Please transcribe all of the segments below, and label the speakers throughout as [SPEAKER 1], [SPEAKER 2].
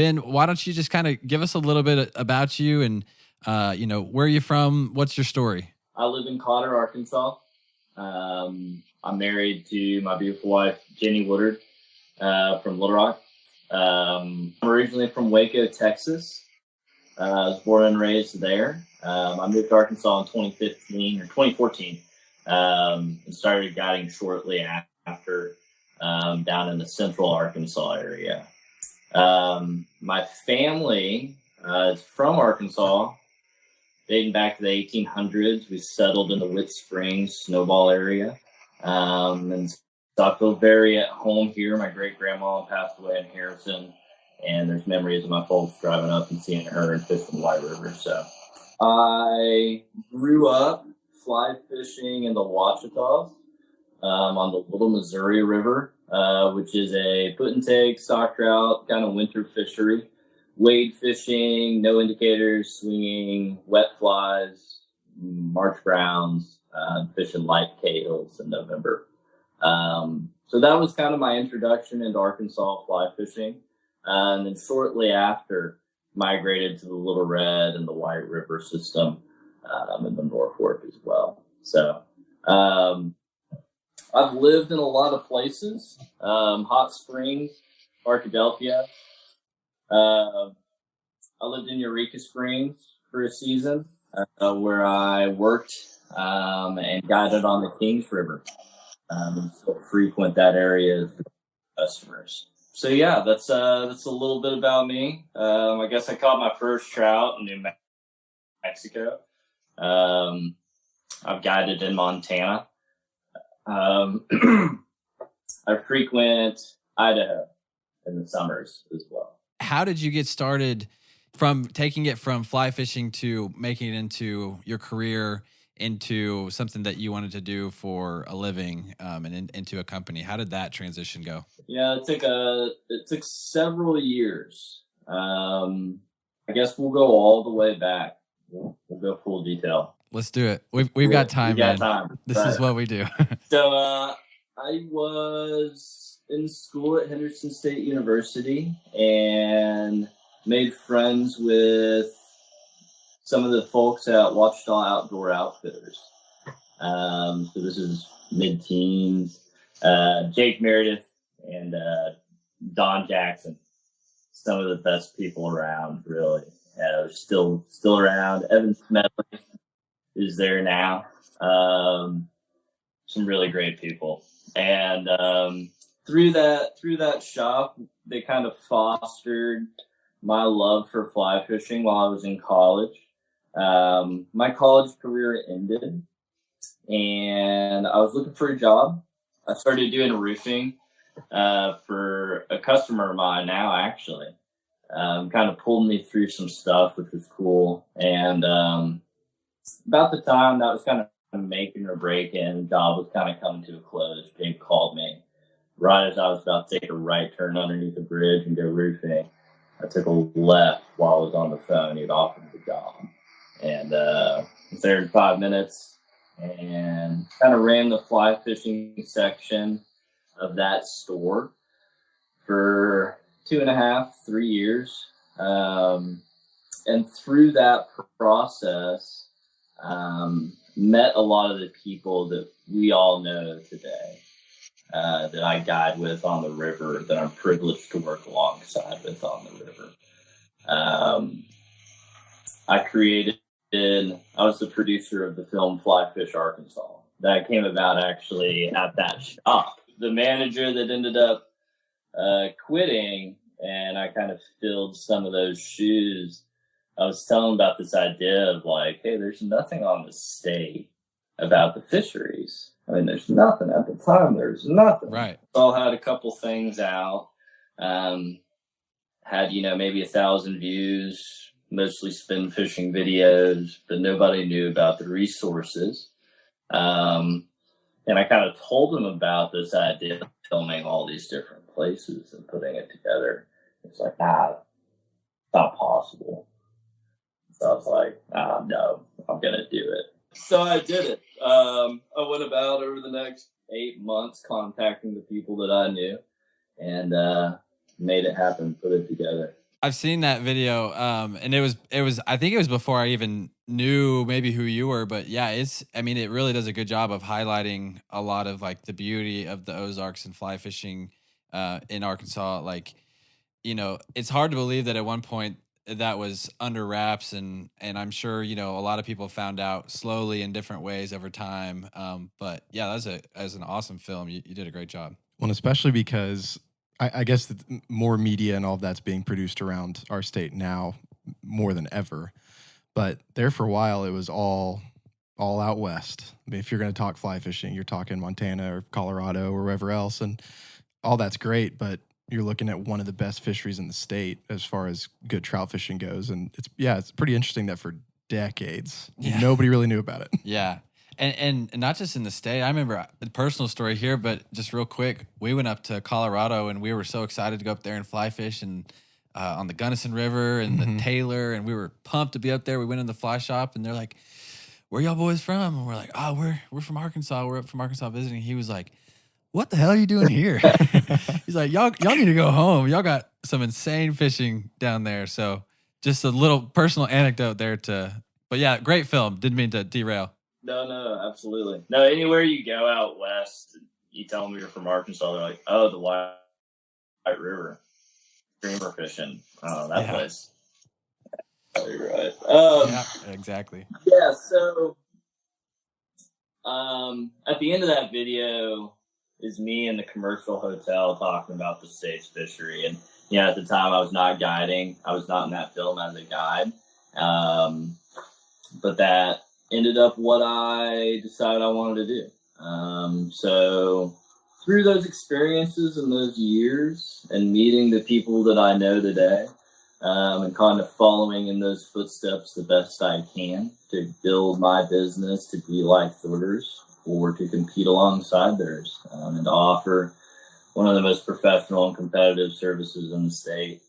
[SPEAKER 1] Ben, why don't you just kind of give us a little bit about you and, where are you from? What's your story?
[SPEAKER 2] I live in Cotter, Arkansas. I'm married to my beautiful wife, Jenny Woodard, from Little Rock. I'm originally from Waco, Texas. I was born and raised there. I moved to Arkansas in 2014, and started guiding shortly after, down in the central Arkansas area. My family is from Arkansas, dating back to the 1800s. We settled in the Whit Springs Snowball area. And so I feel very at home here. My great-grandma passed away in Harrison, and there's memories of my folks driving up and seeing her and fishing the White River. So I grew up fly fishing in the Ouachitas on the Little Missouri River, which is a put and take stock trout kind of winter fishery. Wade fishing, no indicators, swinging, wet flies, March browns, fishing light cahills in November. So that was kind of my introduction into Arkansas fly fishing. And then shortly after, migrated to the Little Red and the White River system, in the North Fork as well. So I've lived in a lot of places, Hot Springs, Arkadelphia. I lived in Eureka Springs for a season, where I worked and guided on the Kings River. And still frequent that area as customers. So yeah, that's a little bit about me. I guess I caught my first trout in New Mexico. I've guided in Montana. I frequent Idaho in the summers as well.
[SPEAKER 1] How did you get started from taking it from fly fishing to making it into your career, into something that you wanted to do for a living, and into a company? How did that transition go?
[SPEAKER 2] Yeah, it took several years. I guess we'll go all the way back. We'll go full detail.
[SPEAKER 1] Let's do it. We've got time, man.
[SPEAKER 2] Time.
[SPEAKER 1] This is what we do.
[SPEAKER 2] So I was in school at Henderson State University and made friends with some of the folks at Wichita Outdoor Outfitters. So this is mid-teens. Jake Meredith and Don Jackson, some of the best people around, really. They're still around. Evan Smedley is there now. Some really great people. And through that shop, they kind of fostered my love for fly fishing while I was in college. My college career ended, and I was looking for a job. I started doing roofing for a customer of mine now, actually. Kind of pulled me through some stuff, which was cool. And about the time that was kind of making or breaking, the job was kind of coming to a close. Jake called me right as I was about to take a right turn underneath the bridge and go roofing. I took a left while I was on the phone. He'd offered the job. And I was there in 5 minutes and kind of ran the fly fishing section of that store for 2.5, 3 years. And through that process, met a lot of the people that we all know today, that I guide with on the river, that I'm privileged to work alongside with on the river. I was the producer of the film Fly Fish Arkansas. That came about actually at that shop. The manager that ended up quitting, and I kind of filled some of those shoes, I was telling about this idea of like, hey, there's nothing on the state about the fisheries. I mean, there's nothing at the time. There's nothing.
[SPEAKER 1] Right.
[SPEAKER 2] All had a couple things out. Had, maybe 1,000 views, mostly spin fishing videos, but nobody knew about the resources. And I kind of told them about this idea of filming all these different places and putting it together. It's like, it's not possible. So I was like, no, I'm going to do it. So I did it. I went about over the next 8 months contacting the people that I knew and made it happen, put it together.
[SPEAKER 1] I've seen that video, and it was I think it was before I even knew maybe who you were, but yeah, I mean, it really does a good job of highlighting a lot of like the beauty of the Ozarks and fly fishing in Arkansas. Like, it's hard to believe that at one point that was under wraps, and I'm sure a lot of people found out slowly in different ways over time. But yeah, that was an awesome film. You did a great job.
[SPEAKER 3] Well, especially because I guess that more media and all of that's being produced around our state now more than ever. But there for a while, it was all out west. I mean, if you're going to talk fly fishing, you're talking Montana or Colorado or wherever else, and all that's great. But you're looking at one of the best fisheries in the state as far as good trout fishing goes, and it's pretty interesting that for decades nobody really knew about it.
[SPEAKER 1] Yeah. And not just in the state. I remember a personal story here, but just real quick, we went up to Colorado and we were so excited to go up there and fly fish and on the Gunnison River and the Taylor, and we were pumped to be up there. We went in the fly shop and they're like, "Where y'all boys from?" And we're like, "Oh, we're from Arkansas. We're up from Arkansas visiting." He was like, "What the hell are you doing here?" He's like, y'all need to go home. Y'all got some insane fishing down there. So just a little personal anecdote there but yeah, great film. Didn't mean to derail.
[SPEAKER 2] No, absolutely. No, anywhere you go out west, you tell them you're from Arkansas, they're like, "Oh, the White River, streamer fishing." Oh, that place. Oh, you're right.
[SPEAKER 1] Yeah, exactly.
[SPEAKER 2] Yeah, so at the end of that video is me in the commercial hotel talking about the state's fishery. And, at the time I was not guiding. I was not in that film as a guide. But that ended up what I decided I wanted to do. So through those experiences and those years and meeting the people that I know today, and kind of following in those footsteps the best I can to build my business to be like theirs or to compete alongside theirs, and to offer one of the most professional and competitive services in the state.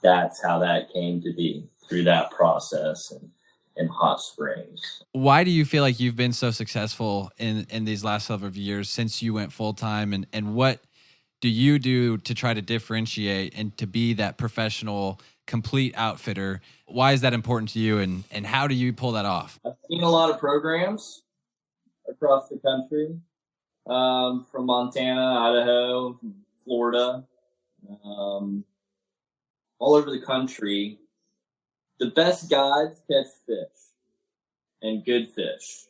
[SPEAKER 2] That's how that came to be, through that process in Hot Springs.
[SPEAKER 1] Why do you feel like you've been so successful in these last several years since you went full time, and what do you do to try to differentiate and to be that professional, complete outfitter? Why is that important to you, and how do you pull that off?
[SPEAKER 2] I've seen a lot of programs across the country, from Montana, Idaho, Florida, all over the country. The best guides catch fish, and good fish,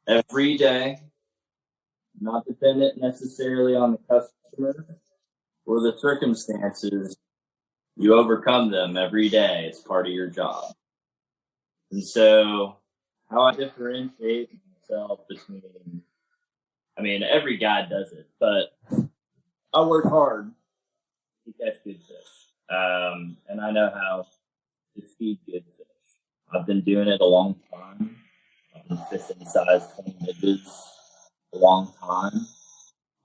[SPEAKER 2] every day, not dependent necessarily on the customer or the circumstances. You overcome them every day. It's part of your job. And so how I differentiate myself between, every guy does it, but I work hard to catch good fish. And I know how to feed good fish. I've been doing it a long time. I've been fishing size 20 midges a long time.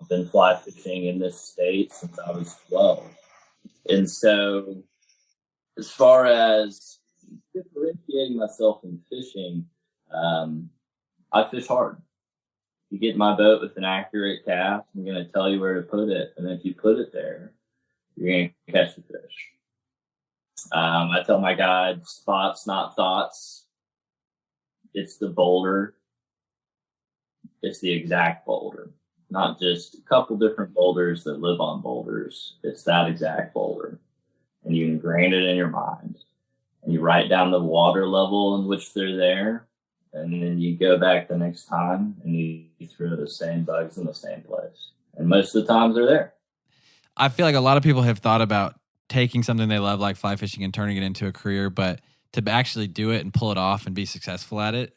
[SPEAKER 2] I've been fly fishing in this state since I was 12. And so as far as differentiating myself in fishing, I fish hard. You get in my boat with an accurate cast, I'm going to tell you where to put it. And if you put it there, you're going to catch the fish. I tell my guides, spots, not thoughts. It's the boulder. It's the exact boulder, not just a couple different boulders that live on boulders. It's that exact boulder. And you ingrain it in your mind. And you write down the water level in which they're there. And then you go back the next time and you throw the same bugs in the same place. And most of the times they're there.
[SPEAKER 1] I feel like a lot of people have thought about taking something they love like fly fishing and turning it into a career, but to actually do it and pull it off and be successful at it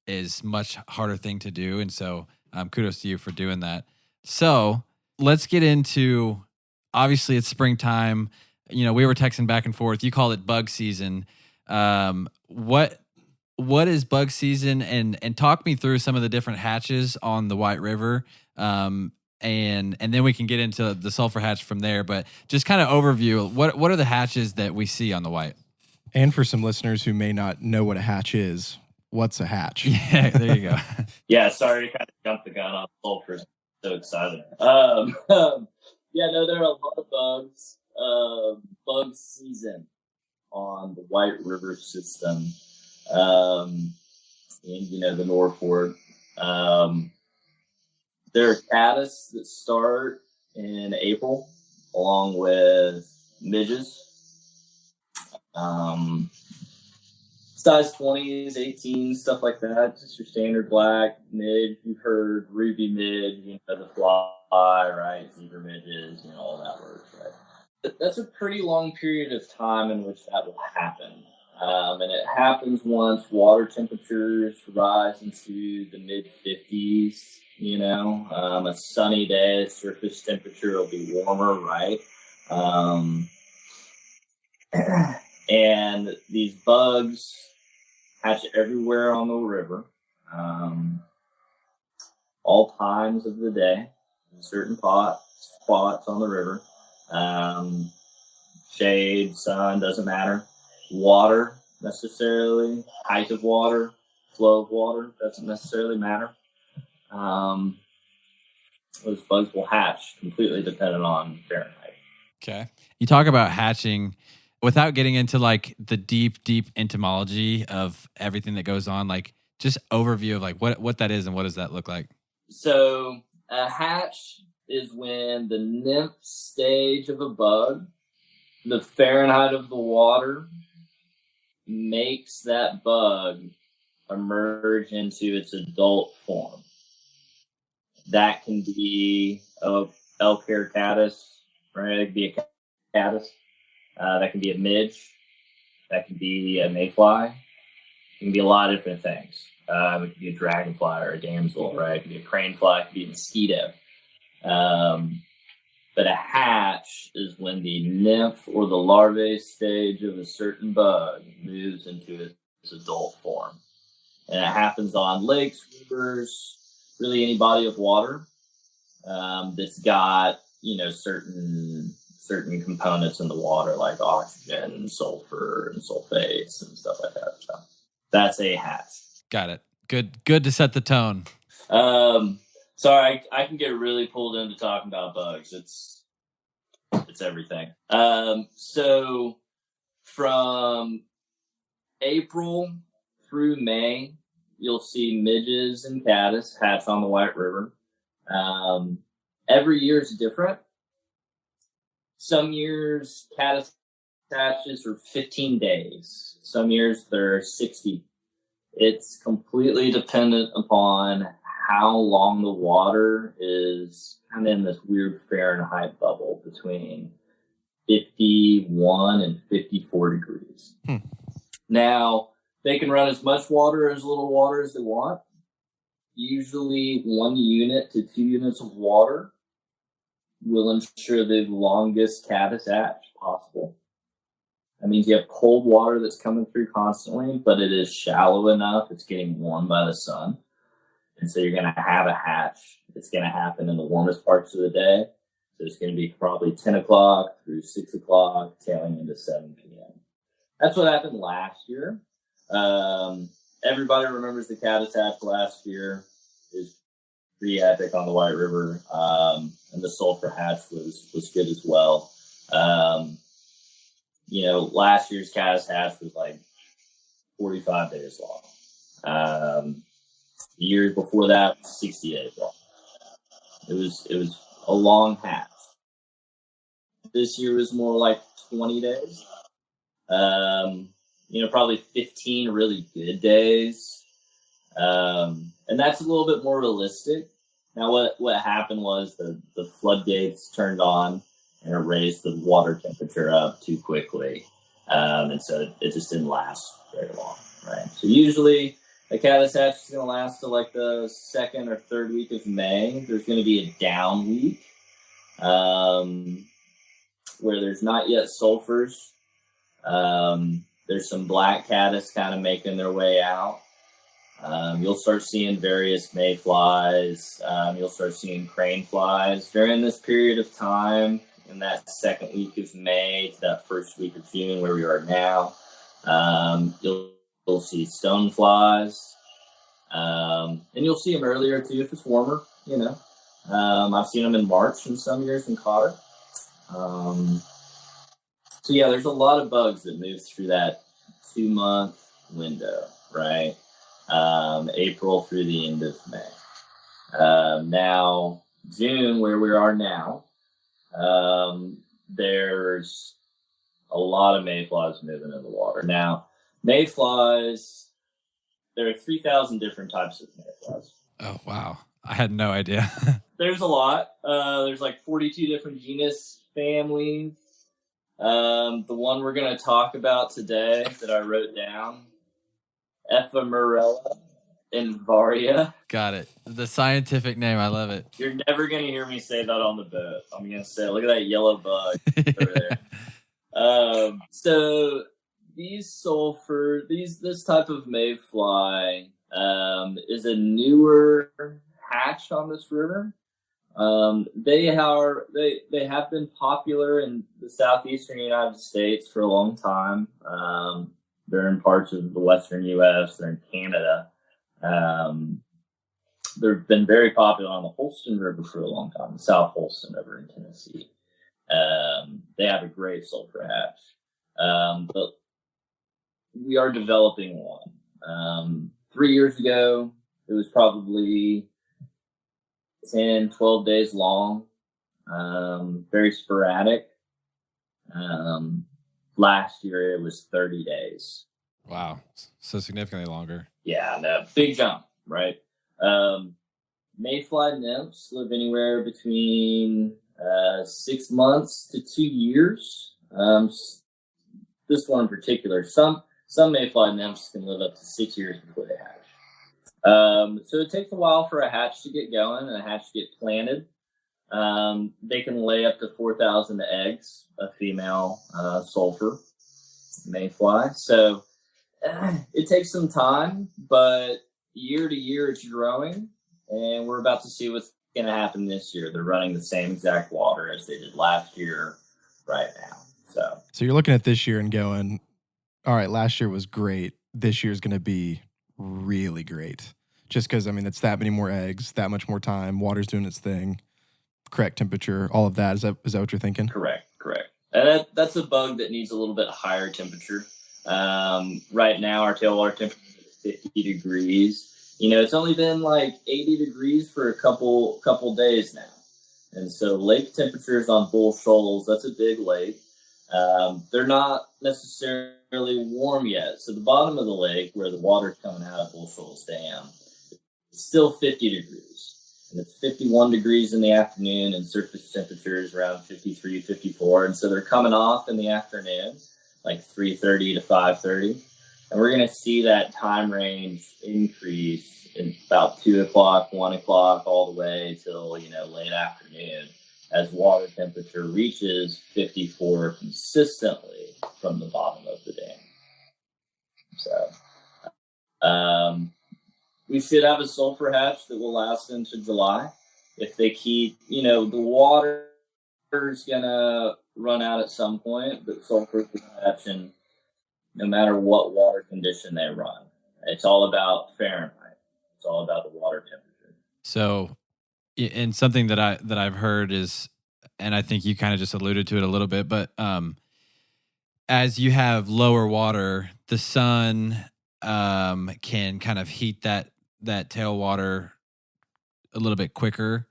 [SPEAKER 1] is much harder thing to do. And so kudos to you for doing that. So let's get into, obviously it's springtime. We were texting back and forth. You called it bug season. What is bug season, and talk me through some of the different hatches on the White River. And then we can get into the Sulphur hatch from there. But just kind of overview, what are the hatches that we see on the White?
[SPEAKER 3] And for some listeners who may not know what a hatch is, what's a hatch?
[SPEAKER 1] Yeah, there you go.
[SPEAKER 2] Yeah, sorry to kind of jump the gun on Sulphur. So excited. Yeah, no, there are a lot of bugs bug season on the White River system, in the North Fork. There are caddis that start in April, along with midges. Size 20s, 18s, stuff like that. Just your standard black mid. You've heard ruby mid, the fly, right? Zebra midges, all that works, right? That's a pretty long period of time in which that will happen. And it happens once water temperatures rise into the mid 50s, a sunny day, surface temperature will be warmer, right? And these bugs hatch everywhere on the river, all times of the day, in certain spots on the river. Shade, sun, doesn't matter. Water, necessarily. Height of water, flow of water, doesn't necessarily matter. Those bugs will hatch, completely dependent on Fahrenheit.
[SPEAKER 1] Okay. You talk about hatching without getting into like the deep entomology of everything that goes on, like just overview of like what that is and what does that look like?
[SPEAKER 2] So a hatch is when the nymph stage of a bug, the Fahrenheit of the water, makes that bug emerge into its adult form. That can be a elk hair caddis, right? It can be a caddis. That can be a midge. That can be a mayfly. It can be a lot of different things. It could be a dragonfly or a damsel, right? It could be a crane fly. It could be a mosquito. But a hatch is when the nymph or the larvae stage of a certain bug moves into its adult form. And it happens on lakes, rivers, really any body of water that's got, certain components in the water like oxygen and sulfur and sulfates and stuff like that. So that's a hatch.
[SPEAKER 1] Got it. Good to set the tone.
[SPEAKER 2] Sorry, I can get really pulled into talking about bugs. It's everything. So from April through May, you'll see midges and caddis hatch on the White River. Every year is different. Some years caddis hatches are 15 days. Some years they're 60. It's completely dependent upon how long the water is kind of in this weird Fahrenheit bubble between 51 and 54 degrees. Now, they can run as much water or as little water as they want. Usually 1 unit to 2 units of water will ensure the longest caddis hatch possible. That means you have cold water that's coming through constantly, but it is shallow enough. It's getting warmed by the sun. And so you're going to have a hatch. It's going to happen in the warmest parts of the day. So it's going to be probably 10 o'clock through 6 o'clock, tailing into 7 p.m. That's what happened last year. Everybody remembers the caddis hatch last year. It was pretty epic on the White River. And the Sulphur hatch was good as well. Last year's caddis hatch was like 45 days long. Years before that, 60 days long. It was a long hatch. This year was more like 20 days. Probably 15 really good days. And that's a little bit more realistic. Now, what happened was the floodgates turned on and it raised the water temperature up too quickly. And so it just didn't last very long, right? So usually a caddis hatch is going to last till like the 2nd or 3rd week of May. There's going to be a down week where there's not yet sulfurs. There's some black caddis kind of making their way out. You'll start seeing various mayflies. You'll start seeing crane flies during this period of time. In that 2nd week of May to that 1st week of June, where we are now, you'll see stone flies, and you'll see them earlier too if it's warmer. I've seen them in March in some years and caught it. So yeah, there's a lot of bugs that move through that 2-month window, right? April through the end of May. Now, June, where we are now, there's a lot of mayflies moving in the water. Now, mayflies, there are 3,000 different types of mayflies.
[SPEAKER 1] Oh, wow. I had no idea.
[SPEAKER 2] There's a lot. There's like 42 different genus families. The one we're going to talk about today that I wrote down, Ephemerella invaria.
[SPEAKER 1] Got it. The scientific name. I love it.
[SPEAKER 2] You're never going to hear me say that on the boat. I'm going to say, look at that yellow bug over there. So these sulphur, this type of mayfly is a newer hatch on this river. They have been popular in the southeastern United States for a long time. They're in parts of the western U.S. They're in Canada. They've been very popular on the Holston River for a long time, South Holston over in Tennessee. They have a great sulphur hatch. But we are developing one. 3 years ago, it was probably 10, 12 days long, very sporadic. Last year, it was 30 days.
[SPEAKER 1] Wow. So significantly longer.
[SPEAKER 2] Yeah, no, big jump, right? Mayfly nymphs live anywhere between 6 months to 2 years. This one in particular, some mayfly nymphs can live up to 6 years before they hatch. So it takes a while for a hatch to get going and a hatch to get planted. They can lay up to 4,000 eggs, a female sulphur mayfly. So it takes some time, but year to year it's growing, and we're about to see what's going to happen this year. They're running the same exact water as they did last year right now. So
[SPEAKER 3] you're looking at this year and going, all right, last year was great. This year's going to be really great. Just because, I mean, it's that many more eggs, that much more time, water's doing its thing, correct temperature, all of that. Is that what you're thinking?
[SPEAKER 2] Correct. And that's a bug that needs a little bit higher temperature. Right now, our tailwater temperature is 50 degrees. You know, it's only been like 80 degrees for a couple days now. And so lake temperatures on Bull Shoals, that's a big lake. They're not necessarily warm yet. So the bottom of the lake, where the water's coming out of Bull Shoals Dam, it's still 50 degrees. And it's 51 degrees in the afternoon, and surface temperatures around 53, 54. And so they're coming off in the afternoon, like 3:30 to 5:30. And we're going to see that time range increase in about 2 o'clock, 1 o'clock, all the way till, late afternoon, as water temperature reaches 54 consistently from the bottom of the dam. So, we should have a sulphur hatch that will last into July. If they keep, the water is going to run out at some point, but sulphur can hatch in no matter what water condition they run. It's all about Fahrenheit. It's all about the water temperature.
[SPEAKER 1] So, and something that I've heard is, and I think you kind of just alluded to it a little bit, but as you have lower water, the sun can kind of heat that tailwater a little bit quicker.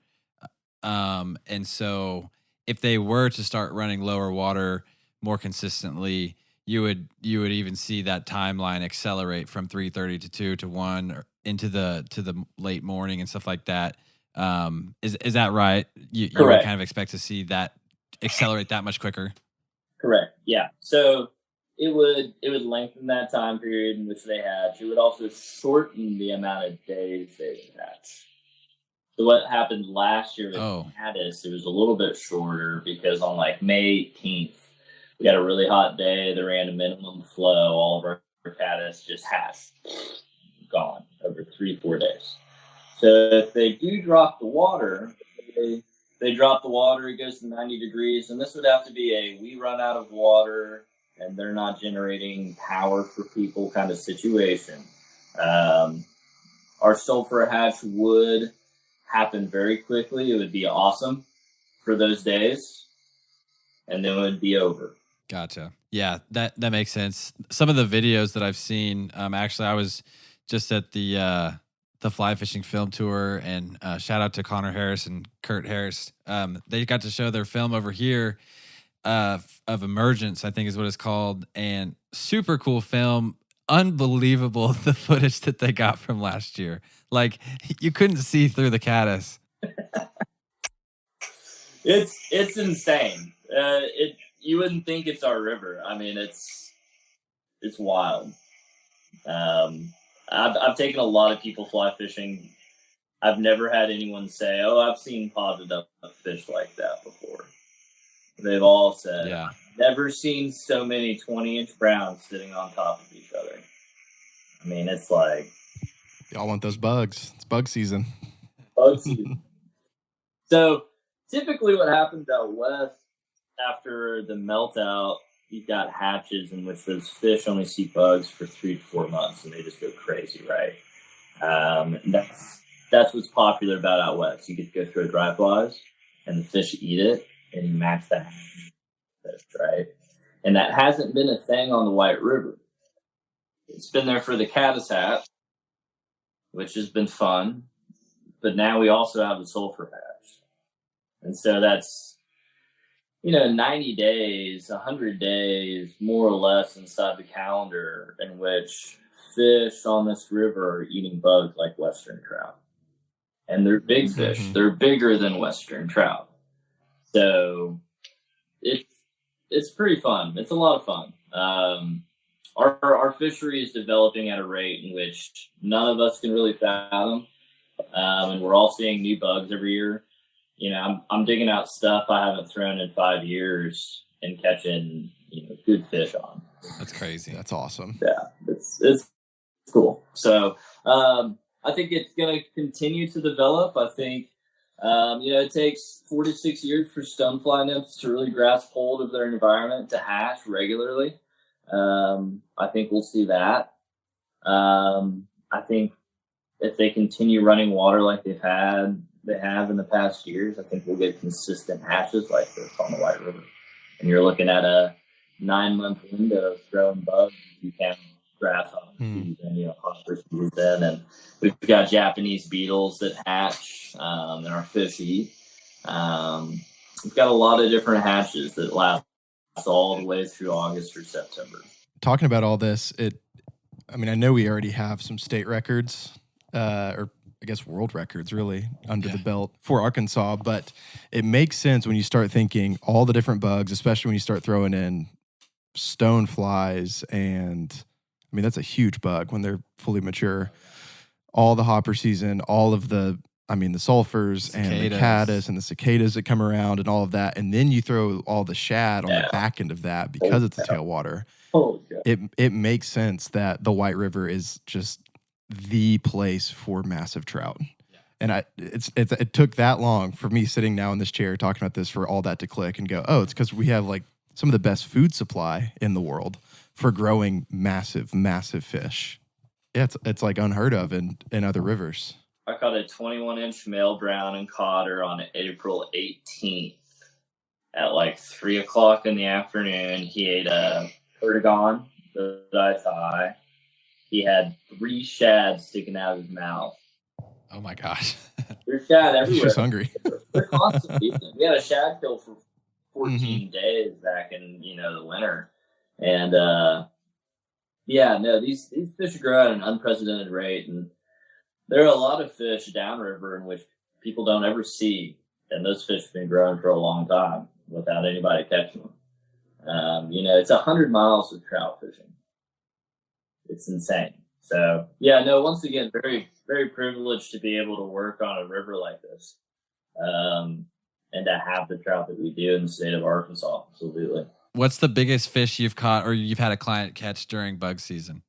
[SPEAKER 1] And so if they were to start running lower water more consistently, you would even see that timeline accelerate from 3:30 to 2 to 1 or into the late morning and stuff like that. Is that right? You would kind of expect to see that accelerate that much quicker?
[SPEAKER 2] Correct. Yeah. So it would lengthen that time period in which they hatch. It would also shorten the amount of days they would hatch. So what happened last year with caddis, it was a little bit shorter because on like May 18th, we had a really hot day. They ran a minimum flow. All of our caddis just hatched, gone over 3-4 days. So if they do drop the water, they drop the water, it goes to 90 degrees. And this would have to be we run out of water and they're not generating power for people kind of situation. Our sulphur hatch would happen very quickly. It would be awesome for those days, and then it would be over.
[SPEAKER 1] Gotcha. Yeah, that makes sense. Some of the videos that I've seen, actually, I was just at the fly fishing film tour, and shout out to Connor Harris and Kurt Harris. They got to show their film over here of Emergence, I think is what it's called, and super cool film. Unbelievable the footage that they got from last year. Like you couldn't see through the caddis.
[SPEAKER 2] It's insane. You wouldn't think it's our river. I mean, it's wild. I've taken a lot of people fly fishing. I've never had anyone say, "Oh, I've seen potted up fish like that before." They've all said,
[SPEAKER 1] Yeah.
[SPEAKER 2] "I've never seen so many 20-inch browns sitting on top of each other." I mean, it's like
[SPEAKER 3] Y'all want those bugs. It's bug season.
[SPEAKER 2] bug season. So typically what happens out west after the melt out, you've got hatches in which those fish only see bugs for 3 to 4 months, and they just go crazy, right? That's what's popular about out west. You get to go through dry flies, and the fish eat it, and you match that fish, right? And that hasn't been a thing on the White River. It's been there for the caddis hatch, which has been fun, but now we also have the sulphur hatch. And so that's, 90 days, 100 days, more or less inside the calendar in which fish on this river are eating bugs like Western trout. And they're big fish.
[SPEAKER 3] Mm-hmm.
[SPEAKER 2] They're bigger than Western trout. So it's pretty fun. It's a lot of fun. Our fishery is developing at a rate in which none of us can really fathom. And we're all seeing new bugs every year. I'm digging out stuff I haven't thrown in 5 years and catching, good fish on.
[SPEAKER 1] That's crazy.
[SPEAKER 3] That's awesome.
[SPEAKER 2] Yeah, it's cool. So I think it's going to continue to develop. I think, it takes 4 to 6 years for stonefly nymphs to really grasp hold of their environment to hatch regularly. I think we'll see that. I think if they continue running water like they have in the past years, I think we'll get consistent hatches like this on the White River. And you're looking at a 9-month window of throwing bugs. You can grass on the season, hopper season, and we've got Japanese beetles that hatch, and our fish eat. We've got a lot of different hatches that last all the way through August or September.
[SPEAKER 3] Talking about all this, I know we already have some state records, or I guess world records really under the belt for Arkansas, but it makes sense when you start thinking all the different bugs, especially when you start throwing in stone flies, and that's a huge bug when they're fully mature. All the hopper season, all of the sulfurs and the caddis and the cicadas that come around and all of that. And then you throw all the shad on the back end of that because it's a tailwater. It makes sense that the White River is just the place for massive trout. And it took that long for me sitting now in this chair talking about this for all that to click and go, oh, it's because we have like some of the best food supply in the world for growing massive, massive fish. Yeah, it's like unheard of in other rivers.
[SPEAKER 2] I caught a 21-inch male brown and cotter on April 18th at like 3 o'clock in the afternoon. He ate a perdigon that I tie. He had 3 shad sticking out of his mouth.
[SPEAKER 1] Oh my gosh.
[SPEAKER 2] There's shad everywhere.
[SPEAKER 3] He's just hungry.
[SPEAKER 2] They're constantly eating. We had a shad kill for 14 days back in, the winter. And, these fish grow at an unprecedented rate. And there are a lot of fish downriver in which people don't ever see. And those fish have been growing for a long time without anybody catching them. It's 100 miles of trout fishing. It's insane. So, once again, very, very privileged to be able to work on a river like this, and to have the trout that we do in the state of Arkansas. Absolutely.
[SPEAKER 1] What's the biggest fish you've caught or you've had a client catch during bug season?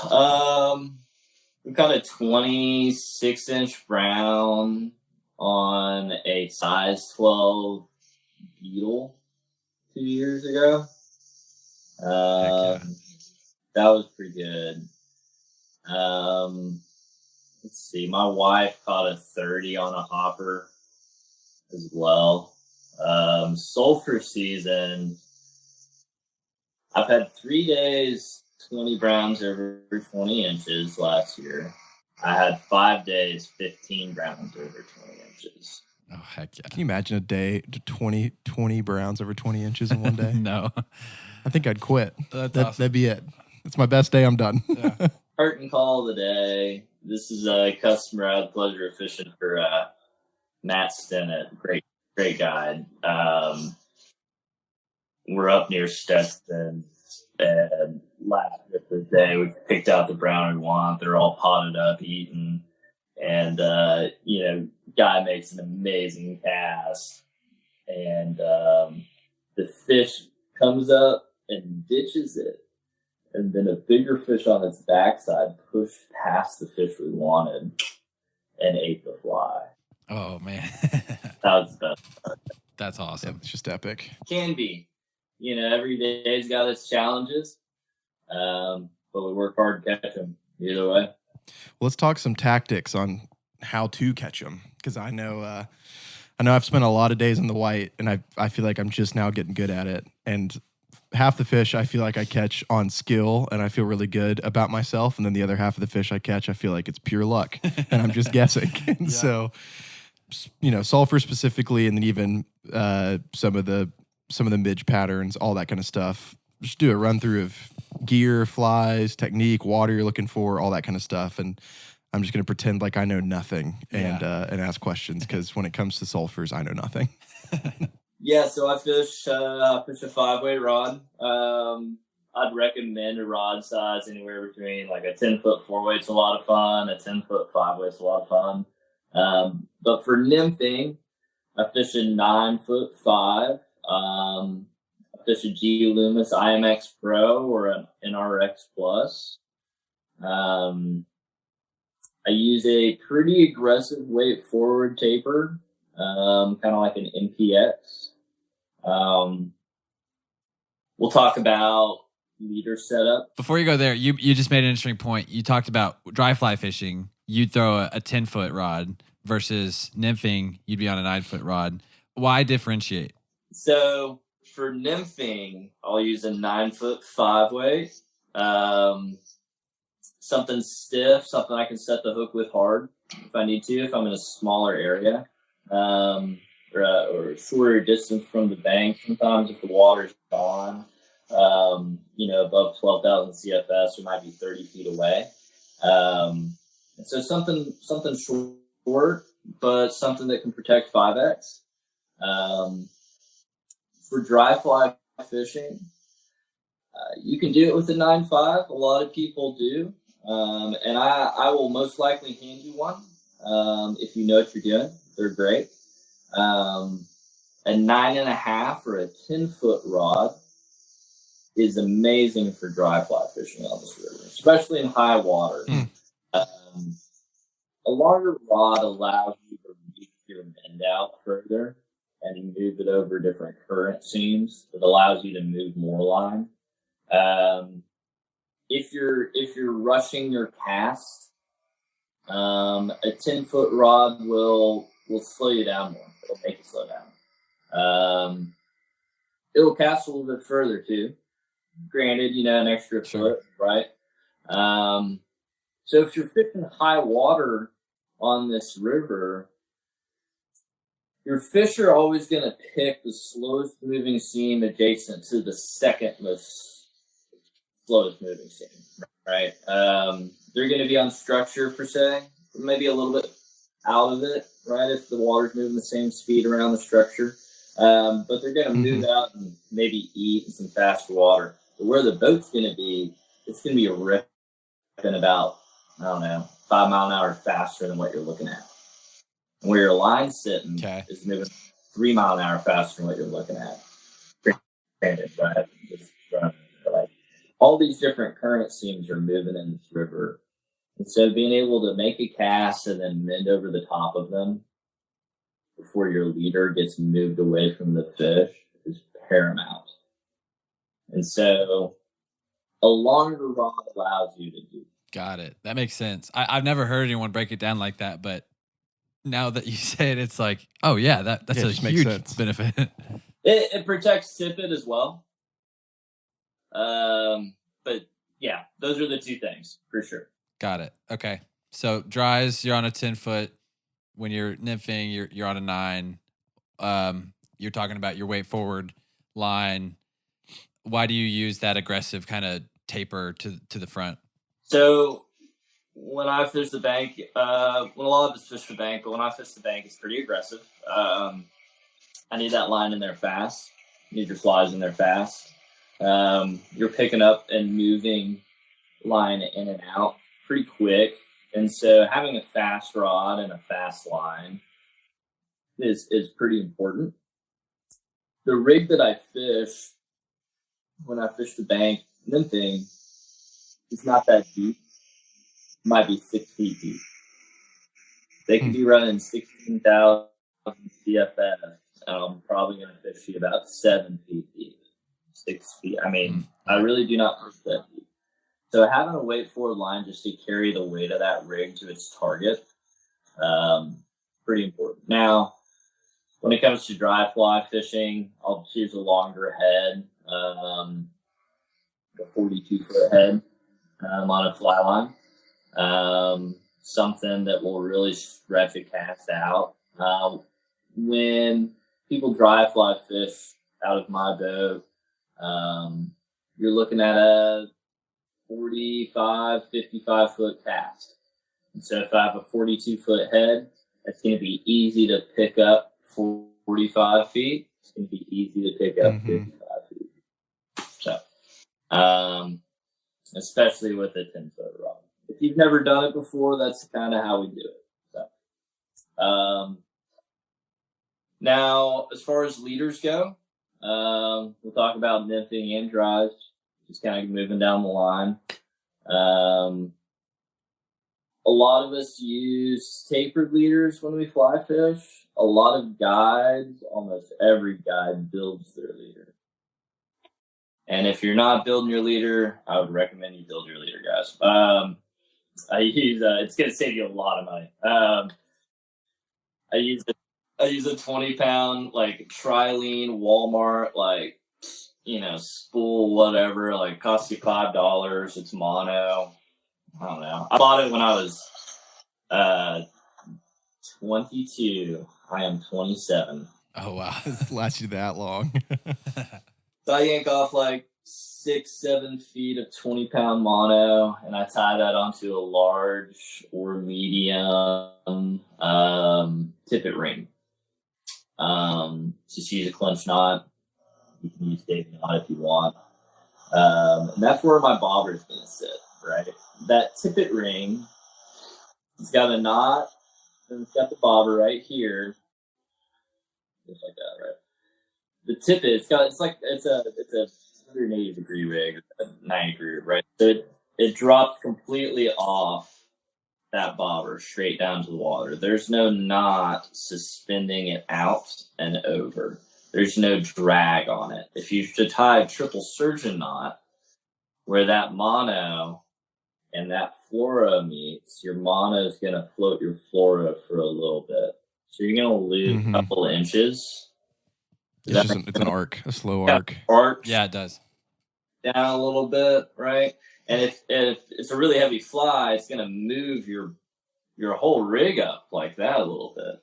[SPEAKER 2] We caught a 26-inch brown on a size 12 beetle 2 years ago. That was pretty good. Let's see. My wife caught a 30 on a hopper as well. Sulphur season, I've had 3 days, 20 browns over 20 inches last year. I had 5 days, 15 browns over 20 inches.
[SPEAKER 1] Oh, heck yeah.
[SPEAKER 3] Can you imagine a day to 20 browns over 20 inches in one day?
[SPEAKER 1] No.
[SPEAKER 3] I think I'd quit.
[SPEAKER 1] That's awesome.
[SPEAKER 3] That'd be it. It's my best day. I'm done.
[SPEAKER 1] Yeah.
[SPEAKER 2] Curtain call of the day. This is a customer I had the pleasure of fishing for, Matt Stennett. Great guide. We're up near Stetson, and last of the day we picked out the brown we want. They're all potted up, eating, and guy makes an amazing cast, and the fish comes up and ditches it, and then a bigger fish on its backside pushed past the fish we wanted and ate the fly.
[SPEAKER 1] Oh, man.
[SPEAKER 2] That was the best.
[SPEAKER 1] That's awesome.
[SPEAKER 3] Yeah, it's just epic.
[SPEAKER 2] Can be. Every day's got its challenges, but we work hard to catch them either way.
[SPEAKER 3] Well, let's talk some tactics on how to catch them, because I know I've spent a lot of days in the white, and I feel like I'm just now getting good at it. And half the fish I feel like I catch on skill, and I feel really good about myself, and then the other half of the fish I catch, I feel like it's pure luck, and I'm just guessing. And so, sulfur specifically, and then even some of the midge patterns, all that kind of stuff. Just do a run through of gear, flies, technique, water you're looking for, all that kind of stuff. And I'm just going to pretend like I know nothing and ask questions, because when it comes to sulfurs, I know nothing.
[SPEAKER 2] Yeah, so I fish a 5-weight rod. I'd recommend a rod size anywhere between like a 10-foot 4-weight's a lot of fun, a 10-foot 5-weight's a lot of fun. But for nymphing, I fish a 9-foot 5. I fish a G Loomis IMX Pro or an NRX Plus. I use a pretty aggressive weight forward taper, kind of like an MPX. We'll talk about leader setup.
[SPEAKER 1] Before you go there, you just made an interesting point. You talked about dry fly fishing. You'd throw a 10-foot rod versus nymphing. You'd be on a 9-foot rod. Why differentiate?
[SPEAKER 2] So for nymphing, I'll use a 9-foot 5-weight. Something stiff, something I can set the hook with hard if I need to, if I'm in a smaller area, or a shorter distance from the bank. Sometimes if the water's gone, above 12,000 CFS, we might be 30 feet away. And so something short, but something that can protect 5X. For dry fly fishing, you can do it with a 9.5. A lot of people do. And I will most likely hand you one if you know what you're doing. They're great. A 9.5 or a 10-foot rod is amazing for dry fly fishing on this river, especially in high water. A longer rod allows you to reach your bend out further and move it over different current seams. It allows you to move more line. If you're rushing your cast, a 10-foot rod will slow you down more. It'll make you slow down. It'll cast a little bit further too. Granted, an extra foot, right? So if you're fishing high water on this river, your fish are always going to pick the slowest moving seam adjacent to the second most slowest moving seam, right? They're going to be on structure per se, maybe a little bit out of it, right? If the water's moving the same speed around the structure, but they're going to move out and maybe eat in some faster water. But where the boat's going to be, it's going to be a rip in about, 5 mile an hour faster than what you're looking at. And where your line's sitting is moving 3 mile an hour faster than what you're looking at. Granted, right? Like, all these different current seams are moving in this river. And so being able to make a cast and then bend over the top of them before your leader gets moved away from the fish is paramount. And so a longer rod allows you to do.
[SPEAKER 1] Got it. That makes sense. I've never heard anyone break it down like that, but now that you say it, it's like, oh yeah, that's a huge benefit.
[SPEAKER 2] It protects tippet as well. But yeah, those are the two things for sure.
[SPEAKER 1] Got it. Okay. So dries, you're on a 10-foot. When you're nymphing, you're on a 9. You're talking about your weight forward line. Why do you use that aggressive kind of taper to the front?
[SPEAKER 2] So when I fish the bank, when a lot of us fish the bank, but when I fish the bank, it's pretty aggressive. I need that line in there fast. You need your flies in there fast. You're picking up and moving line in and out pretty quick. And so having a fast rod and a fast line is pretty important. The rig that I fish when I fish the bank nymphing is not that deep. It might be 6 feet deep. They could be running 16,000 CFS. I'm probably going to fish you about 7 feet deep, 6 feet. I mean, I really do not fish that deep. So having a weight forward line just to carry the weight of that rig to its target, pretty important. Now, when it comes to dry fly fishing, I'll choose a longer head, a 42-foot head on a fly line, something that will really stretch a cast out. When people dry fly fish out of my boat, you're looking at a 45, 55-foot cast. And so if I have a 42-foot head, that's going to be easy to pick up 45 feet. It's going to be easy to pick up 55 feet. So, especially with a 10-foot rod. If you've never done it before, that's kind of how we do it. So, now, as far as leaders go, we'll talk about nymphing and dries, just kind of moving down the line. A lot of us use tapered leaders when we fly fish. A lot of guides, almost every guide builds their leader. And if you're not building your leader, I would recommend you build your leader, guys. I use it's going to save you a lot of money. I use a 20-pound like Trilene Walmart spool, whatever, like costs you $5. It's mono. I don't know. I bought it when I was 22. I am 27.
[SPEAKER 3] Oh wow, it's lasted that long.
[SPEAKER 2] So I yank off like 6-7 feet of 20-pound mono, and I tie that onto a large or medium tippet ring. Just use a clench knot. You can use Davy knot if you want. And that's where my bobber is going to sit, right? That tippet ring, it's got a knot, and it's got the bobber right here. Just like that, right? The tippet, it's a 180-degree rig, a 90-degree rig, right? So it drops completely off that bobber straight down to the water. There's no knot suspending it out and over. There's no drag on it. If you should tie a triple surgeon knot where that mono and that flora meets, your mono is going to float your flora for a little bit. So you're going to lose a couple inches.
[SPEAKER 3] It's an arc, a slow arc.
[SPEAKER 1] Yeah, it does.
[SPEAKER 2] Down a little bit, right? And if it's a really heavy fly, it's going to move your whole rig up like that a little bit.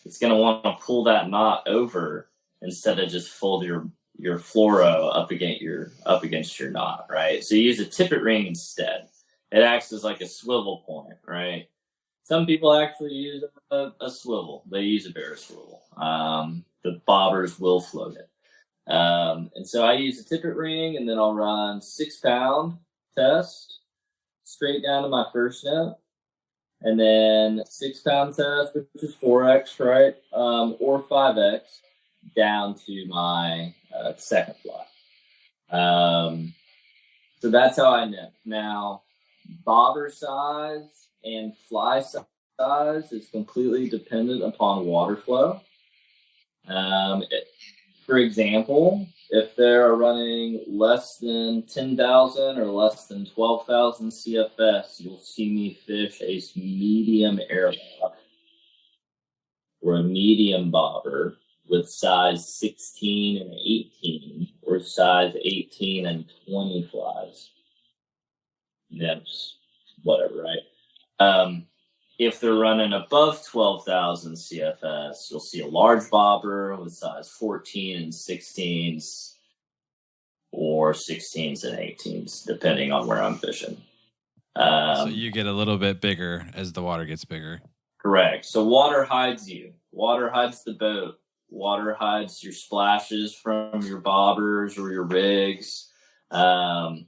[SPEAKER 2] It's going to want to pull that knot over instead of just fold your fluoro up against your knot, right? So you use a tippet ring instead. It acts as like a swivel point, right? Some people actually use a swivel. They use a barrel swivel. The bobbers will float it. And so I use a tippet ring, and then I'll run 6-pound test straight down to my first net, and then 6-pound test, which is 4X, right? Or 5X down to my second fly. So that's how I net. Now, bobber size and fly size is completely dependent upon water flow. For example, if they're running less than 10,000 or less than 12,000 CFS, you'll see me fish a medium airlock or a medium bobber with size 16 and 18 or size 18 and 20 flies. Nymphs, whatever, right? If they're running above 12,000 CFS, you'll see a large bobber with size 14 and 16s or 16s and 18s, depending on where I'm fishing.
[SPEAKER 1] So you get a little bit bigger as the water gets bigger.
[SPEAKER 2] Correct. So water hides you. Water hides the boat. Water hides your splashes from your bobbers or your rigs. And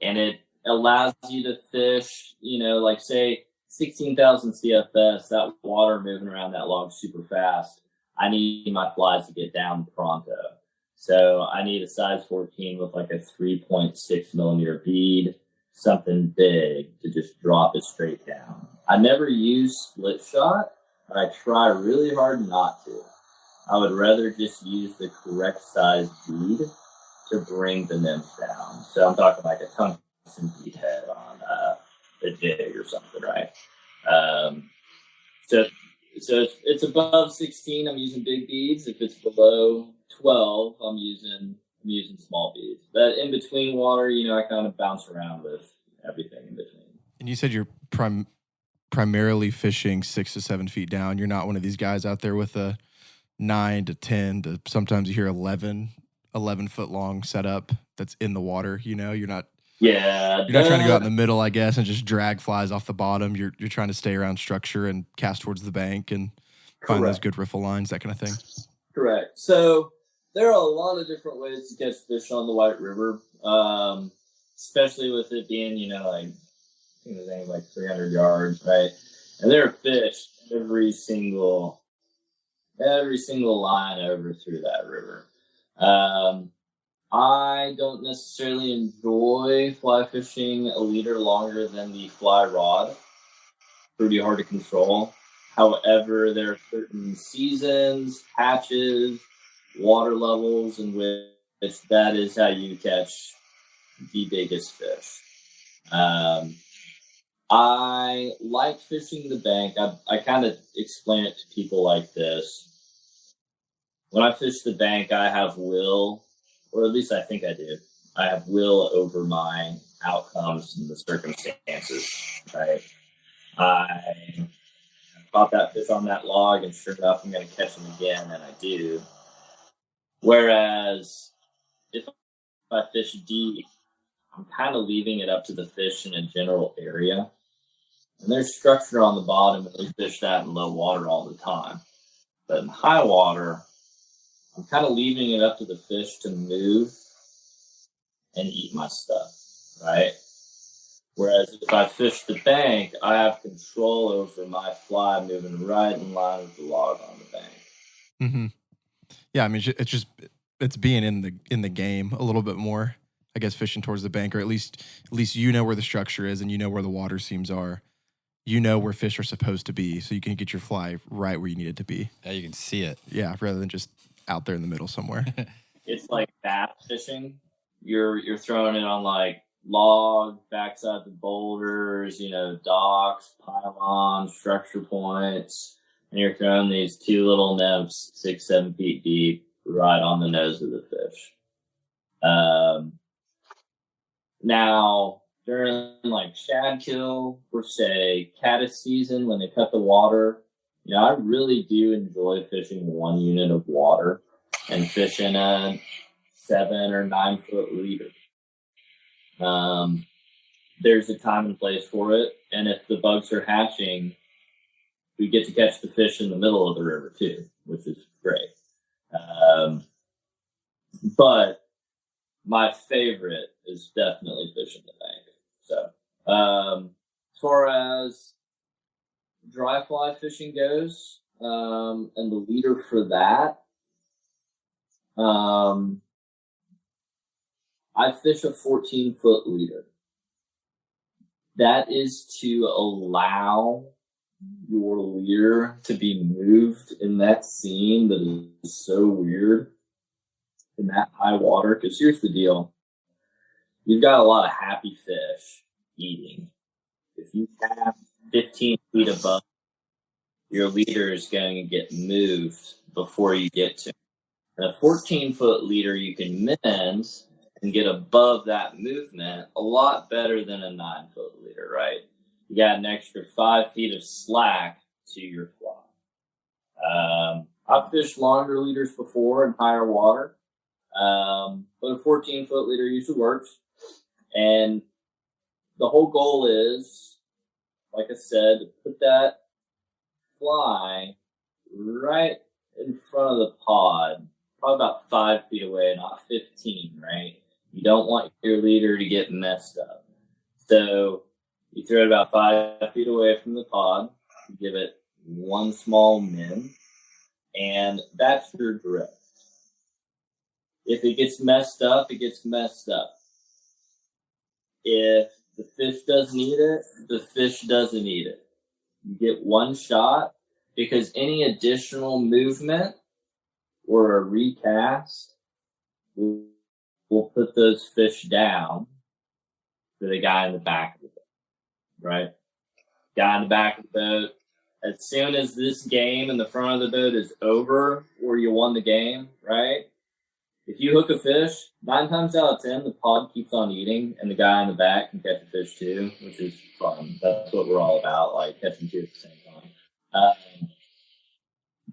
[SPEAKER 2] it allows you to fish, like say 16,000 CFS, that water moving around that log super fast. I need my flies to get down pronto. So I need a size 14 with like a 3.6 millimeter bead, something big to just drop it straight down. I never use split shot, but I try really hard not to. I would rather just use the correct size bead to bring the nymph down. So I'm talking like a tungsten bead head on a jig or something, right? So if it's above 16, I'm using big beads. If it's below 12, I'm using small beads. But in between water, I kind of bounce around with everything in between.
[SPEAKER 3] And you said you're primarily fishing 6 to 7 feet down. You're not one of these guys out there with a 9 to 10 to sometimes you hear 11 foot long setup that's in the water. You're not.
[SPEAKER 2] Yeah,
[SPEAKER 3] you're not trying to go out in the middle, I guess, and just drag flies off the bottom. You're trying to stay around structure and cast towards the bank and find those good riffle lines, that kind of thing.
[SPEAKER 2] Correct. So there are a lot of different ways to catch fish on the White River, especially with it being, I think the thing like 300 yards, right? And there are fish every single line over through that river. I don't necessarily enjoy fly fishing a leader longer than the fly rod. Pretty hard to control. However, there are certain seasons, hatches, water levels in which that is how you catch the biggest fish. I like fishing the bank. I kind of explain it to people like this. When I fish the bank, I have will, or at least I think I do. I have will over my outcomes and the circumstances, right? I caught that fish on that log, and sure enough, I'm going to catch him again, and I do. Whereas if I fish deep, I'm kind of leaving it up to the fish in a general area. And there's structure on the bottom, and we fish that in low water all the time. But in high water, I'm kind of leaving it up to the fish to move and eat my stuff, right? Whereas if I fish the bank, I have control over my fly moving right in line with the log on the bank.
[SPEAKER 3] Mm-hmm. Yeah, I mean, it's being in the game a little bit more. I guess fishing towards the bank, or at least you know where the structure is and you know where the water seams are. You know where fish are supposed to be, so you can get your fly right where you need it to be.
[SPEAKER 1] Yeah, you can see it.
[SPEAKER 3] Yeah, rather than just out there in the middle somewhere.
[SPEAKER 2] It's like bass fishing. You're throwing it on like logs, backside the boulders, docks, pylons, structure points, and you're throwing these two little nymphs 6-7 feet deep right on the nose of the fish. Now, during like shad kill or say caddis season, when they cut the water, I really do enjoy fishing 1 unit of water and fishing a 7 or 9 foot leader. There's a time and place for it, and if the bugs are hatching, we get to catch the fish in the middle of the river too, which is great. But my favorite is definitely fishing the bank. So, as far as dry fly fishing goes, and the leader for that, I fish a 14-foot leader. That is to allow your leader to be moved in that scene that is so weird in that high water. Because here's the deal. You've got a lot of happy fish eating. If you have 15 feet above, your leader is going to get moved before you get to. And a 14-foot leader you can mend and get above that movement a lot better than a 9-foot leader, right? You got an extra 5 feet of slack to your fly. I've fished longer leaders before in higher water, but a 14-foot leader usually works. And the whole goal is, like I said, to put that fly right in front of the pod, probably about 5 feet away, not 15, right? You don't want your leader to get messed up. So you throw it about 5 feet away from the pod, you give it one small min, and that's your drift. If it gets messed up, it gets messed up. If the fish doesn't eat it, the fish doesn't eat it. You get one shot, because any additional movement or a recast will put those fish down to the guy in the back of the boat, right? Guy in the back of the boat, as soon as this game in the front of the boat is over or you won the game, right? If you hook a fish, 9 times out of 10, the pod keeps on eating, and the guy in the back can catch a fish too, which is fun. That's what we're all about, like catching two at the same time.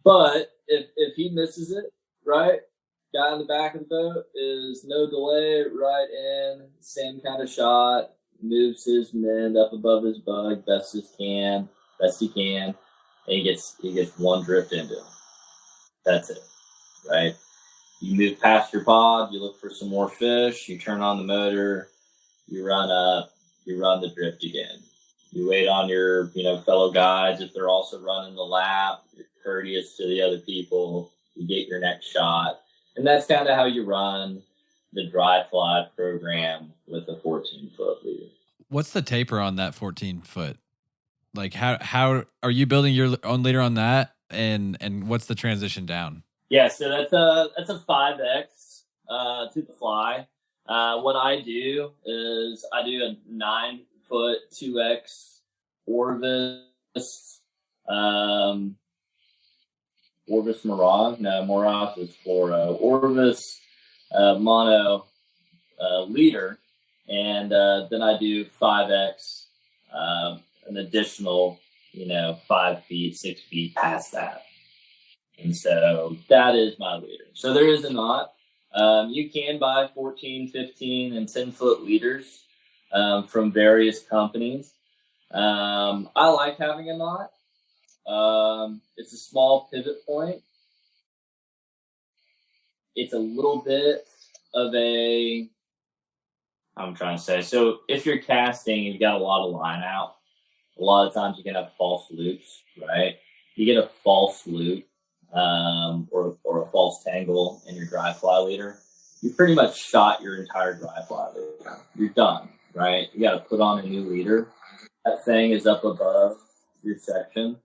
[SPEAKER 2] But if he misses it, right, guy in the back of the boat is no delay, right in, same kind of shot, moves his mend up above his bug best he can, and he gets one drift into him. That's it, right? You move past your pod, you look for some more fish, you turn on the motor, you run up, you run the drift again. You wait on your, fellow guides if they're also running the lap, you're courteous to the other people, you get your next shot. And that's kind of how you run the dry fly program with a 14-foot leader.
[SPEAKER 1] What's the taper on that 14-foot? Like how are you building your own leader on that? And what's the transition down?
[SPEAKER 2] Yeah, so that's a 5X to the fly. What I do is I do a 9-foot 2X Orvis Mirage. No, Mirage is fluoro. Orvis mono leader, and then I do 5X, an additional 5 feet, 6 feet past that. And so that is my leader. So there is a knot. You can buy 14, 15, and 10-foot leaders from various companies. I like having a knot. It's a small pivot point. It's a little bit of I'm trying to say. So if you're casting and you've got a lot of line out, a lot of times you can have false loops, right? You get a false loop. Or a false tangle in your dry fly leader, you pretty much shot your entire dry fly leader. You're done, right? You got to put on a new leader. That thing is up above your section.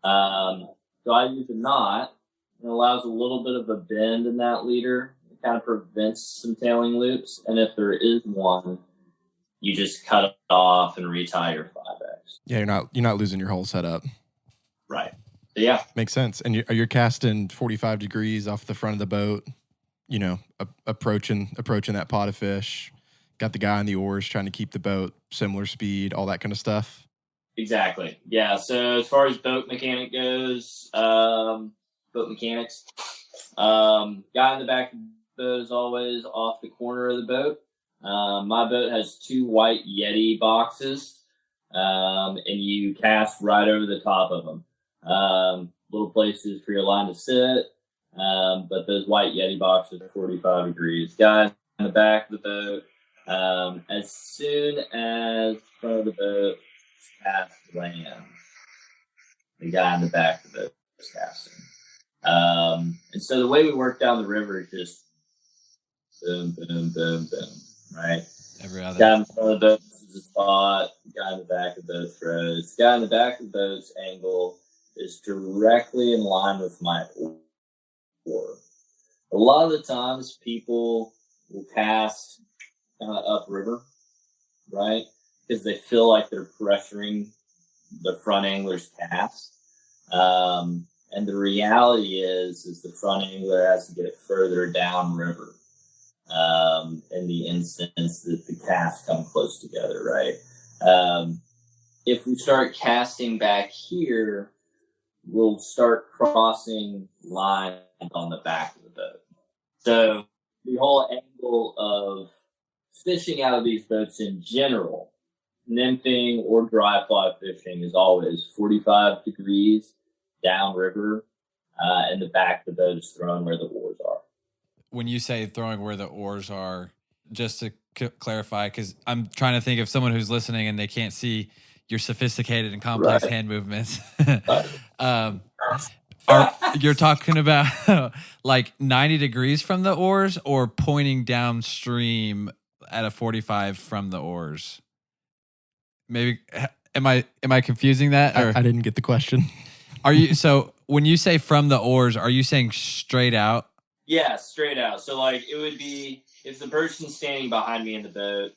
[SPEAKER 2] So I use a knot. It allows a little bit of a bend in that leader. It kind of prevents some tailing loops. And if there is one, you just cut it off and retie your 5X.
[SPEAKER 3] Yeah, you're not losing your whole setup.
[SPEAKER 2] Right. Yeah.
[SPEAKER 3] Makes sense. And you're casting 45 degrees off the front of the boat, approaching that pot of fish. Got the guy on the oars trying to keep the boat similar speed, all that kind of stuff.
[SPEAKER 2] Exactly. Yeah. So as far as boat mechanics, guy in the back of the boat is always off the corner of the boat. My boat has 2 white Yeti boxes, and you cast right over the top of them. Little places for your line to sit, but those white Yeti boxes are 45 degrees. Guy in the back of the boat, as soon as front of the boat is cast land, the guy in the back of the boat is casting. And so the way we work down the river is just boom, boom, boom, boom, right?
[SPEAKER 1] Every other.
[SPEAKER 2] Guy in front of the boat is a spot, guy in the back of the boat throws. Guy in the back of the boat's angle is directly in line with my oar. A lot of the times people will cast kind of upriver, right? Because they feel like they're pressuring the front angler's cast. And And the reality is the front angler has to get it further downriver in the instance that the casts come close together, right? If we start casting back here, we'll start crossing lines on the back of the boat. So the whole angle of fishing out of these boats in general, nymphing or dry fly fishing, is always 45 degrees downriver, and the back of the boat is thrown where the oars are.
[SPEAKER 1] When you say throwing where the oars are, just to clarify, because I'm trying to think of someone who's listening and they can't see your sophisticated and complex hand movements. You're talking about like 90 degrees from the oars, or pointing downstream at a 45 from the oars? Maybe am I confusing that? Or
[SPEAKER 3] I didn't get the question.
[SPEAKER 1] So when you say from the oars, are you saying straight out?
[SPEAKER 2] Yeah, straight out. So like it would be, if the person's standing behind me in the boat,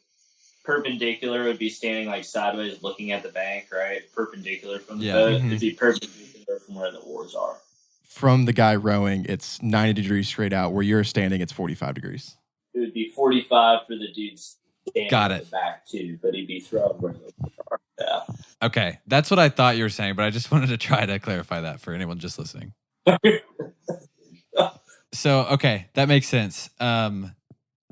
[SPEAKER 2] perpendicular would be standing like sideways looking at the bank, right? Perpendicular from the boat. It'd be perpendicular from where the oars are.
[SPEAKER 3] From the guy rowing, it's 90 degrees straight out. Where you're standing, it's 45 degrees.
[SPEAKER 2] It would be 45 for the dude standing
[SPEAKER 1] Got
[SPEAKER 2] in
[SPEAKER 1] it.
[SPEAKER 2] the back too, but he'd be thrown where the oars are. Yeah.
[SPEAKER 1] Okay, that's what I thought you were saying, but I just wanted to try to clarify that for anyone just listening. So, okay, that makes sense.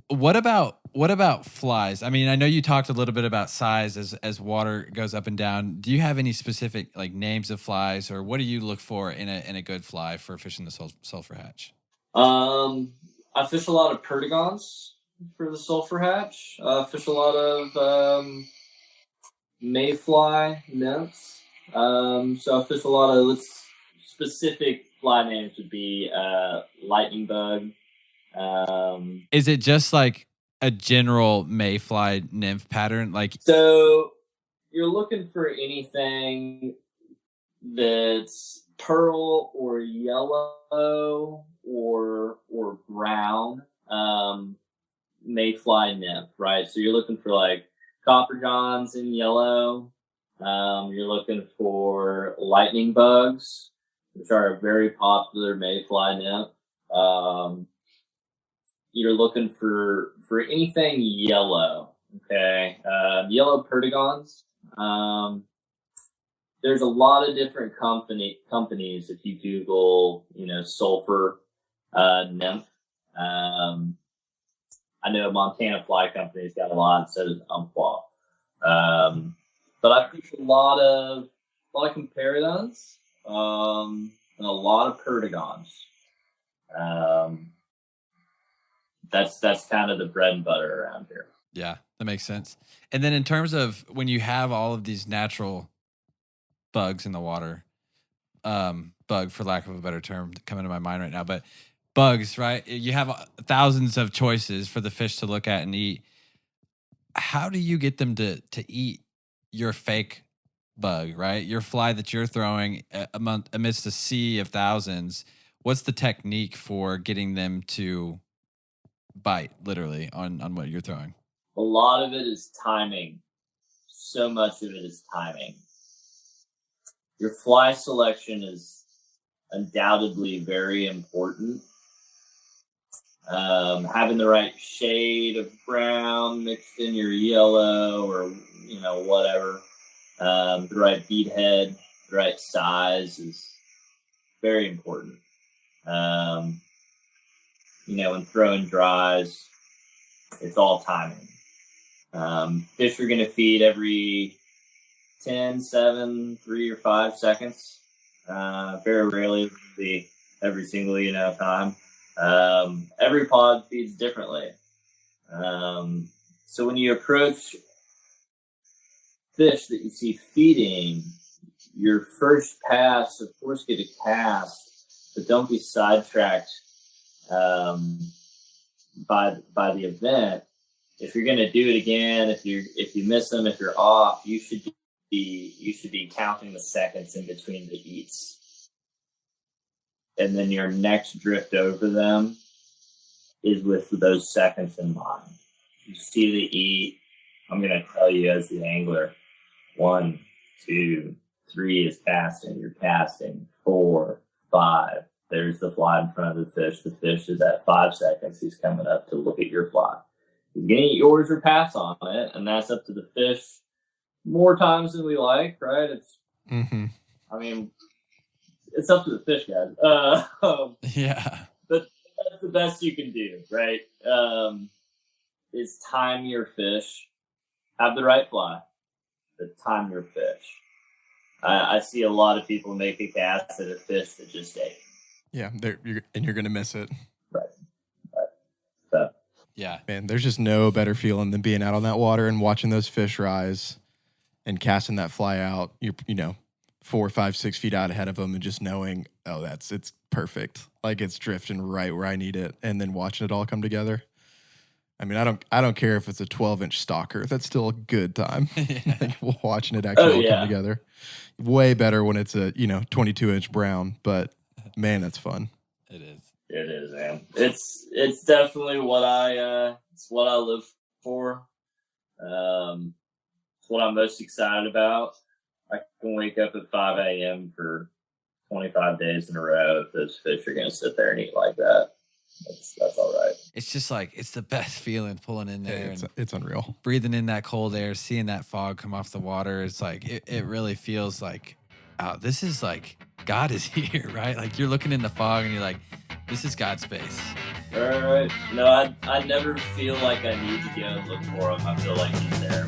[SPEAKER 1] What about flies? I mean, I know you talked a little bit about size as water goes up and down. Do you have any specific like names of flies, or what do you look for in a good fly for fishing the sulfur hatch?
[SPEAKER 2] I fish a lot of perdigons for the sulfur hatch. I fish a lot of mayfly nymphs. So I fish a lot of specific fly names would be lightning bug.
[SPEAKER 1] Is it just like a general mayfly nymph pattern? Like,
[SPEAKER 2] so you're looking for anything that's pearl or yellow or brown mayfly nymph, right? So you're looking for like copper johns in yellow. You're looking for lightning bugs, which are a very popular mayfly nymph. You're looking for anything yellow, okay? Yellow perdigons. There's a lot of different companies. If you Google, sulfur nymph. I know Montana Fly Company's got a lot, so does Umpqua. But I fish a lot of comparidons, and a lot of perdigons. That's kind of the bread and butter around here.
[SPEAKER 1] Yeah, that makes sense. And then in terms of when you have all of these natural bugs in the water, bug for lack of a better term coming to my mind right now, but bugs, right? You have thousands of choices for the fish to look at and eat. How do you get them to eat your fake bug, right? Your fly that you're throwing amidst a sea of thousands. What's the technique for getting them to bite literally on what you're throwing?
[SPEAKER 2] A lot of it is timing. So much of it is timing. Your fly selection is undoubtedly very important. Having the right shade of brown mixed in your yellow or, whatever. The right bead head, the right size is very important. When throwing dries, it's all timing. Fish are going to feed every 10, 7, 3 or 5 seconds. Very rarely be every single, time. Every pod feeds differently. So when you approach fish that you see feeding, your first pass, of course, get a cast, but don't be sidetracked by the event. If you're going to do it again, if you miss them, if you're off, you should be counting the seconds in between the eats. And then your next drift over them is with those seconds in mind. You see the eat, I'm going to tell you as the angler, 1, 2, 3 is casting. You're casting 4, 5. There's the fly in front of the fish. The fish is at 5 seconds. He's coming up to look at your fly. He's going to eat yours or pass on it, and that's up to the fish more times than we like, right? I mean, it's up to the fish, guys.
[SPEAKER 1] Yeah.
[SPEAKER 2] But that's the best you can do, right? Is time your fish, have the right fly, but time your fish. I see a lot of people make a cast at a fish that just ate.
[SPEAKER 3] Yeah, you're going to miss it.
[SPEAKER 2] Right. So,
[SPEAKER 1] yeah.
[SPEAKER 3] Man, there's just no better feeling than being out on that water and watching those fish rise and casting that fly out. You're 4, 5, 6 feet out ahead of them and just knowing, oh, it's perfect. Like it's drifting right where I need it, and then watching it all come together. I mean, I don't care if it's a 12-inch stalker. That's still a good time. Like, watching it actually all come together. Way better when it's a 22-inch brown, but man, that's fun.
[SPEAKER 1] It is.
[SPEAKER 2] It is, man. It's definitely what I live for. It's what I'm most excited about. I can wake up at 5 a.m. for 25 days in a row if those fish are going to sit there and eat like that. That's all right.
[SPEAKER 1] It's just like, it's the best feeling pulling in there.
[SPEAKER 3] Yeah, it's unreal.
[SPEAKER 1] Breathing in that cold air, seeing that fog come off the water. It's like, it really feels like, oh, this is like, God is here, right? Like you're looking in the fog and you're like, this is God's space.
[SPEAKER 2] All right. No, I never feel like I need to go look for him. I feel like he's there.